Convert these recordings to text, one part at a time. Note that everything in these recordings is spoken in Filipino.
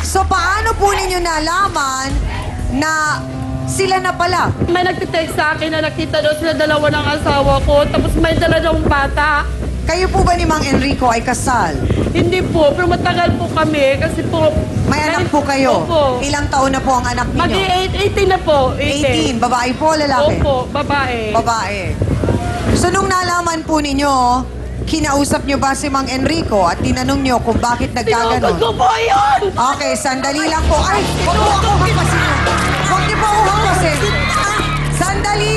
So, paano po ninyo nalaman na sila na pala? May nagtitext sa akin na nakita daw sila dalawa ng asawa ko, tapos may dala daw bata. Kayo po ba ni Mang Enrico ay kasal? Hindi po, pero matagal po kami kasi po... May anak po kayo? Opo. Ilang taon na po ang anak ninyo? Mag-18 na po. 18. Babae po, lalaki? Opo, babae. Babae. So, nung nalaman po ninyo, kinausap nyo ba si Mang Enrico at tinanong nyo kung bakit Tinukod nagkaganon? ko po yun! Okay, sandali lang po. Ay, huwag po ako hampasin. Huwag niyo po ako hampasin. Sandali.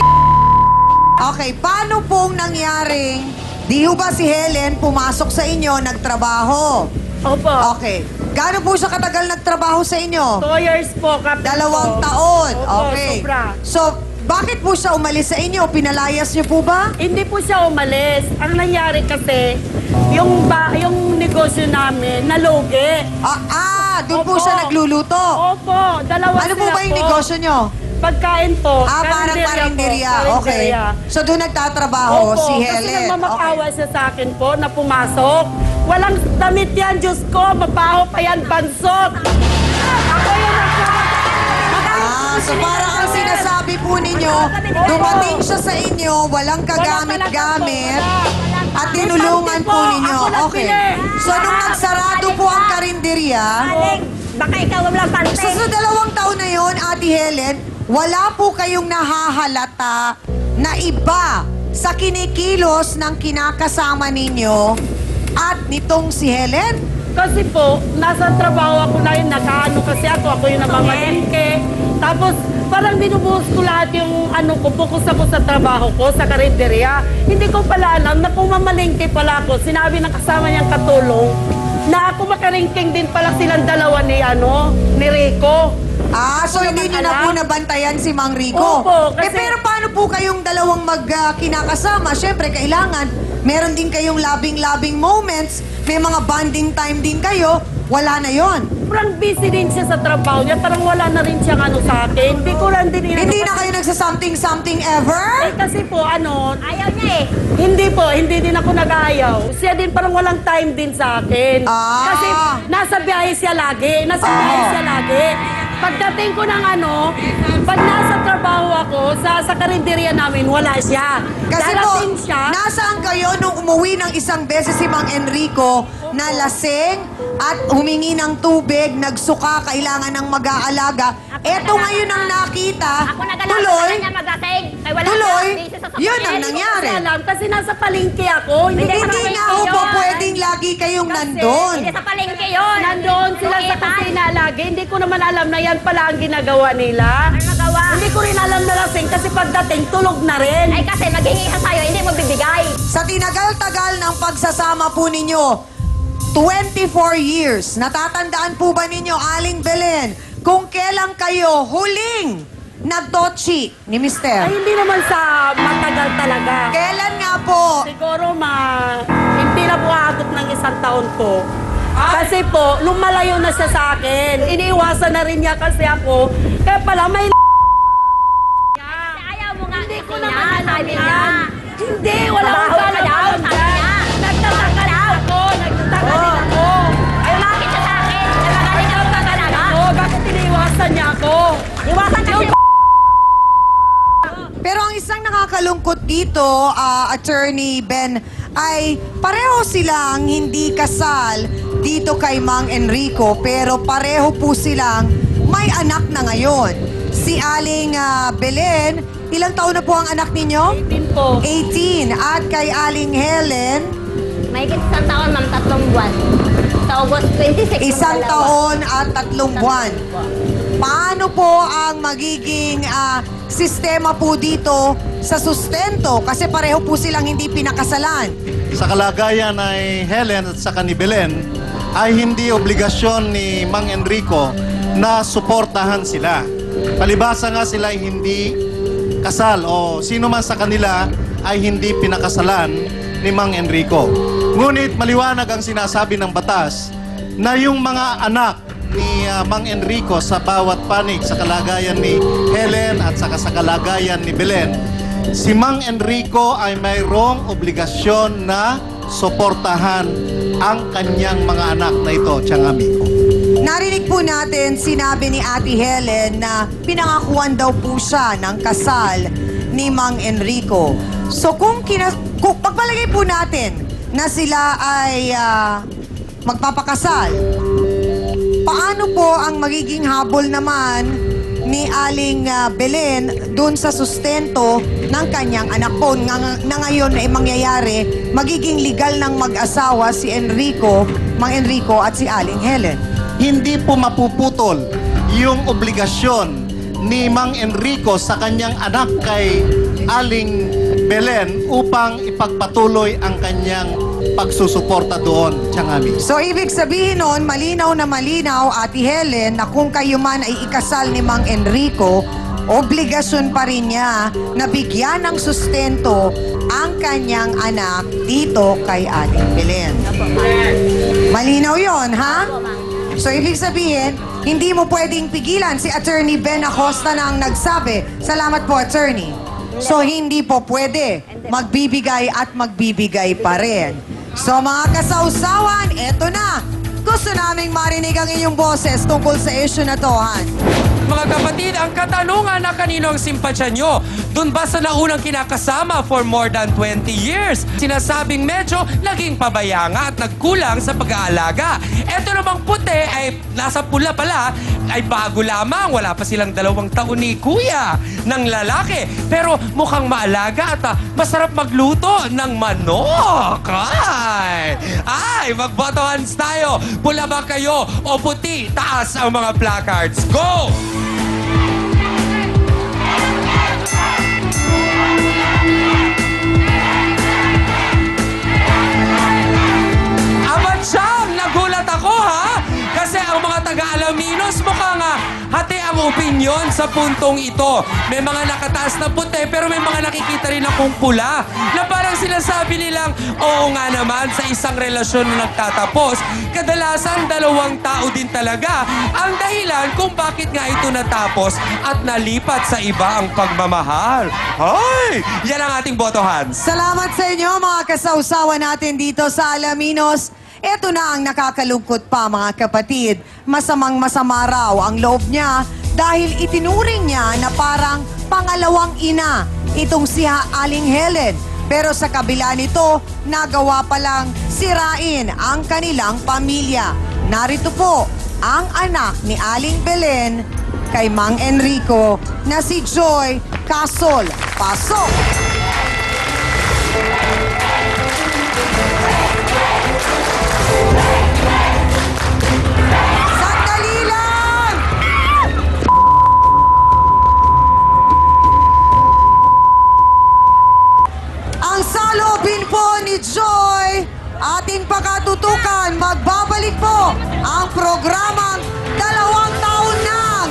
Okay, paano pong nangyaring, di ho ba si Helen pumasok sa inyo, nagtrabaho? Opo. Okay. Gaano po siya katagal nagtrabaho sa inyo? 2 years po, Captain 2 po. taon. Opo, Okay. sobra. So, bakit po siya umalis sa inyo? Pinalayas niyo po ba? Hindi po siya umalis. Ang nangyari kasi, yung negosyo namin, nalugi. Doon po Opo. siya nagluluto. Opo, dalawa Ano po sila ba yung negosyo niyo? Pagkain po. Parang karinderya po, karinderya. Okay. karinderya. So, doon nagtatrabaho Opo, si kasi Helen. nagmamakawa siya sa akin po na pumasok. Walang damit yan, Diyos ko. Mabaho pa yan, bansot. Ako yung So parang ang sinasabi po ninyo, dumating siya sa inyo, walang kagamit-gamit, at tinulungan po ninyo. Okay. So nung nagsarado po ang karinderya, Baka ikaw walang so pantay. sa 2 taon na yon, Ate Helen, wala po kayong nahahalata na iba sa kinikilos ng kinakasama ninyo at nitong si Helen? Kasi po, nasa trabaho ako na yun, nakaano kasi ako yung namamalengke. Tapos, parang binubuhos ko lahat yung focus ako sa trabaho ko, sa karinderya. Hindi ko pala alam na kung mamalengke pala ako, sinabi ng kasama niyang katulong, na ako makaringking din pala silang dalawa ni Rico. So hindi nyo na po nabantayan si Mang Rico. Opo, kasi- Pero paano po kayong dalawang kinakasama? Siyempre, kailangan, meron din kayong labing-labing moments, may mga bonding time din kayo, wala na yon. Parang busy din siya sa trabaho niya, parang wala na rin siyang sa akin. Hindi ko lang din Hindi na kayo nagsa-something-something ever? kasi po, Ayaw niya eh. hindi din ako nag-aayaw. Siya din parang walang time din sa akin. Kasi nasa biyahe siya lagi. Pagdating ko ng pag nasa trabaho ako, sa karinderya namin, wala siya. Kasi Darating po, siya. nasaan kayo nung umuwi ng isang beses si Mang Enrico na lasing at humingi ng tubig, nagsuka, kailangan ng mag-aalaga. Eto ngayon ang nakita, Ako na tuloy, niya magasig. Ay, wala tuloy, siya. Busy sa yun ang sasakyan. nangyari. Alam, kasi nasa palengke ako. Hindi nga ho po pwedeng lagi kayong nandun. Hindi sa palengke yun. Nandoon sila sa kusina lagi. Hindi ko naman alam na yan pala ang ginagawa nila. Ano nagawa? Hindi ko rin alam na lasing kasi pagdating, tulog na rin. Ay kasi maghingi ka sa'yo, hindi mo bibigay. Sa tinagal-tagal ng pagsasama po ninyo, 24 years, natatandaan po ba ninyo, Aling Belen, kung kailan kayo huling nagtochi ni Mister? Ay, hindi naman sa matagal talaga. Kailan nga po? Siguro hindi na po aabot ng 1 taon po. Kasi po, lumalayo na siya sa akin. Iniiwasan na rin niya kasi ako. Kaya pala may Kasi ayaw mo nga. Hindi ko niya, naman alam sabi yan. niya. Hindi, wala Babaho akong ka daw, alam sabi niya. Nagtataka din ako. Ay, umakit siya sa akin. Ay, magaling ako ka talaga. Bakit iniiwasan niya ako? Iwasan kasi. Pero ang isang nakakalungkot dito, Attorney Ben, ay pareho silang hindi kasal dito kay Mang Enrico, pero pareho po silang may anak na ngayon. Si Aling Belen, ilang taon na po ang anak ninyo? 18 po. 18. At kay Aling Helen, May 1 taon, ma'am, 3 buwan. Sa August 26. isang taon at 3 buwan. Paano po ang magiging sistema po dito sa sustento? Kasi pareho po silang hindi pinakasalan. Sa kalagayan ay Helen at saka ni Belen ay hindi obligasyon ni Mang Enrico na suportahan sila. Palibasa nga sila ay hindi kasal o sino man sa kanila ay hindi pinakasalan ni Mang Enrico. Ngunit maliwanag ang sinasabi ng batas na yung mga anak ni Mang Enrico sa bawat panig sa kalagayan ni Helen at saka sa kalagayan ni Belen, si Mang Enrico ay mayroong obligasyon na suportahan ang kanyang mga anak na ito, tiyang amigo. narinig po natin, sinabi ni Ate Helen na pinangakuan daw po siya ng kasal ni Mang Enrico. So kung pagpalagay po natin na sila ay magpapakasal, paano po ang magiging habol naman ni Aling Belen dun sa sustento ng kanyang anak po na ngayon ay mangyayari, magiging legal ng mag-asawa si Mang Enrico at si Aling Helen? Hindi po mapuputol yung obligasyon ni Mang Enrico sa kanyang anak kay Aling Belen upang ipagpatuloy ang kanyang pagsusuporta doon, Tiangami. So, ibig sabihin nun, malinaw na malinaw, Ate Helen, na kung kayo man ay ikasal ni Mang Enrico, obligasyon pa rin niya na bigyan ng sustento ang kanyang anak dito kay Aling Belen. Malinaw yon, ha? So, ibig sabihin, hindi mo pwedeng pigilan si Attorney Ben Acosta na ang nagsabi. Salamat po, Attorney. So, hindi po pwede. Magbibigay at magbibigay pa rin. So, mga kasawsawan, eto na. Gusto naming marinig ang inyong boses tungkol sa issue na to, Han. Mga kapatid, ang katanungan na kanino ang simpatsya nyo? Doon ba sa naunang kinakasama for more than 20 years? Sinasabing medyo naging pabayanga at nagkulang sa pag-aalaga. Eto namang puti ay nasa pula pala, ay bago lamang. Wala pa silang 2 taon ni kuya ng lalaki. Pero mukhang maalaga at masarap magluto ng manok. Ay, magboto hands tayo. Pula ba kayo o puti? Taas ang mga placards. Go! Abatsang! Nagulat ako, ha? Kasi ang mga taga-Alaminos mukhang hati ang opinyon sa puntong ito. May mga nakataas na puti pero may mga nakikita rin akong pula na parang sinasabi nilang oo nga naman sa isang relasyon na nagtatapos. Kadalasan 2 tao din talaga ang dahilan kung bakit nga ito natapos at nalipat sa iba ang pagmamahal. Ay! Yan ang ating boto, Hans. Salamat sa inyo, mga kasawsawan natin dito sa Alaminos. Ito na ang nakakalungkot pa, mga kapatid. Masamang-masama raw ang loob niya dahil itinuring niya na parang pangalawang ina itong si Aling Helen. Pero sa kabila nito, nagawa palang sirain ang kanilang pamilya. Narito po ang anak ni Aling Belen kay Mang Enrico na si Joy Casol. Pasok! Sandali lang! Ang salubin po ni Joy, ating pagkatutukan, magbabalik po ang programang 2 taon nang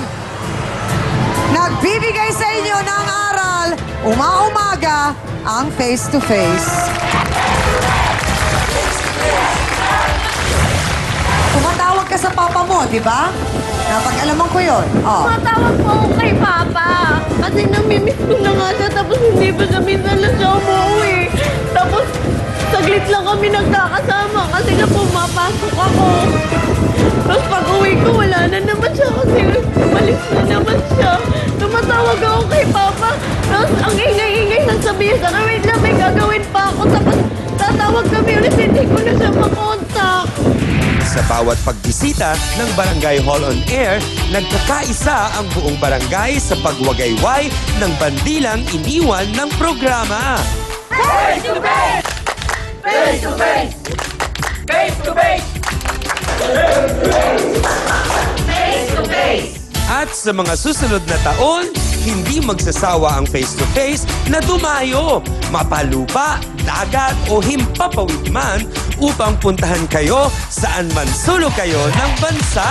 nagbibigay sa inyo ng aral, uma-umaga, ang Face to Face. Tumatawag ka sa papa mo, di ba? Napag-alaman ko yun. Oh. Matawag po ako kay Papa. Kasi namimiss ko na nga siya, tapos hindi pa siya minsan na siya umuwi. Tapos, saglit lang kami nagkakasama kasi nga pumapasok ako. Tapos pag uwi ko, wala na naman siya kasi umalis na naman siya. Tumatawag ako kay Papa. Tapos ang ingay-ingay nagsabihin sa akin, wait lang, may gagawin pa ako. Tapos tatawag kami ulit, hindi ko na siya makontak. Sa bawat pagbisita ng Barangay Hall on Air, nagkakaisa ang buong barangay sa pagwagayway ng bandilang iniwan ng programa. Face to face! Face to face! Face to face! Face to face! At sa mga susunod na taon, hindi magsasawa ang face-to-face na dumayo, mapalupa, dagat o himpapawid man upang puntahan kayo saan man sulok kayo ng bansa.